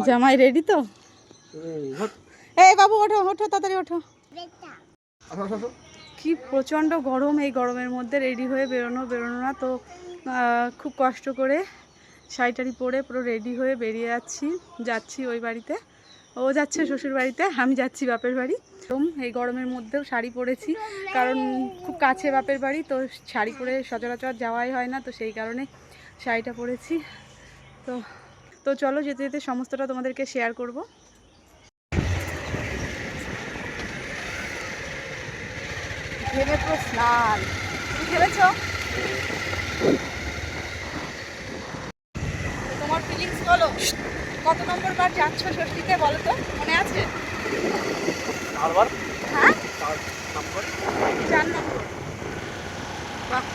জামাই রেডি তো? এই বাবু ওঠো ওঠো তাড়াতাড়ি ওঠো। কি প্রচণ্ড গরম, এই গরমের মধ্যে রেডি হয়ে বেরোনো না তো। খুব কষ্ট করে শাড়ি টাড়ি পরে পুরো রেডি হয়ে বেরিয়ে যাচ্ছি ওই বাড়িতে। ও যাচ্ছে শ্বশুর বাড়িতে, আমি যাচ্ছি বাপের বাড়ি। এই গরমের মধ্যেও শাড়ি পরেছি, কারণ খুব কাছে বাপের বাড়ি, তো শাড়ি পরে সচরাচর যাওয়াই হয় না, তো সেই কারণে শাড়িটা পরেছি। তো চলো যেতে যেতে সমস্তটা তোমাদেরকে শেয়ার করব। ঘেমে পুরো স্নান। তুমি খেলেছ? তোমার ফিলিংস বলো, কত নম্বর বার যাচ্ছ ষষ্ঠীতে বলো তো, মনে আছে? হ্যাঁ, 4 নম্বর। বাহ,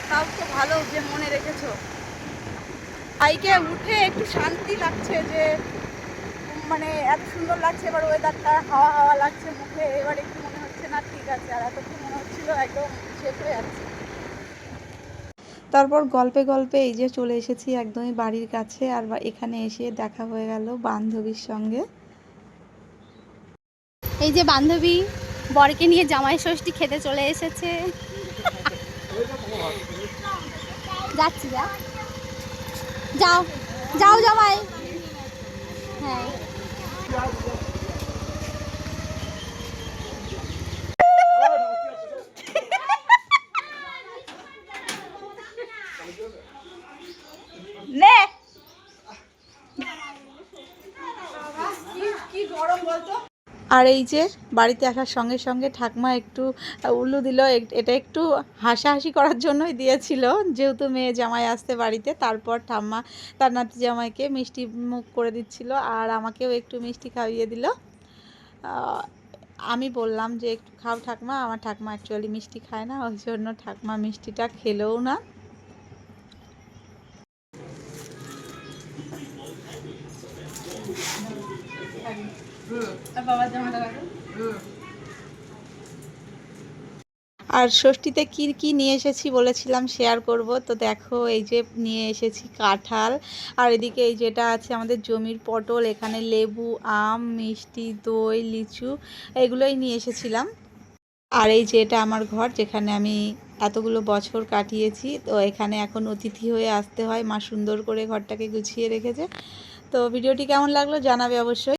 তাও তো ভালো যে মনে রেখেছো। বাইকে উঠে একটু শান্তি লাগছে, যে মানে এত সুন্দর লাগছে, এবার ওয়েদারটা হাওয়া হাওয়া লাগছে মুখে, এবার একটু মনে হচ্ছে না ঠিক আছে, আর এতক্ষণ মনে হচ্ছিল একদম শেষ হয়ে যাচ্ছে। তারপর গল্পে গল্পে এই যে চলে এসেছি একদমই বাড়ির কাছে, আর এখানে এসে দেখা হয়ে গেল বান্ধবীর সঙ্গে। এই যে বান্ধবী বরকে নিয়ে জামাই ষষ্ঠী খেতে চলে এসেছে। যাচ্ছি, যাও যাও জামাই। হ্যাঁ, নে কি গরম বলতো। আর এই যে বাড়িতে আসার সঙ্গে সঙ্গে ঠাকমা একটু উল্লু দিল, এটা একটু হাসাহাসি করার জন্যই দিয়েছিল, যেহেতু মেয়ে জামাই আসতে বাড়িতে। তারপর ঠাম্মা তার নাতি জামাইকে মিষ্টি মুখ করে দিচ্ছিল, আর আমাকেও একটু মিষ্টি খাইয়ে দিল। আমি বললাম যে একটু খাও ঠাকমা, আমার ঠাকমা অ্যাকচুয়ালি মিষ্টি খায় না, ওই জন্য ঠাকমা মিষ্টিটা খেলেও না। আর ষষ্ঠীতে কী কী নিয়ে এসেছি বলেছিলাম শেয়ার করব, তো দেখো এই যে নিয়ে এসেছি কাঁঠাল, আর এদিকে এই যেটা আছে আমাদের জমির পটল, এখানে লেবু, আম, মিষ্টি, দই, লিচু, এগুলোই নিয়ে এসেছিলাম। আর এই যে এটা আমার ঘর, যেখানে আমি এতগুলো বছর কাটিয়েছি, তো এখানে এখন অতিথি হয়ে আসতে হয়। মা সুন্দর করে ঘরটাকে গুছিয়ে রেখেছে। তো ভিডিওটি কেমন লাগলো জানাবে অবশ্যই।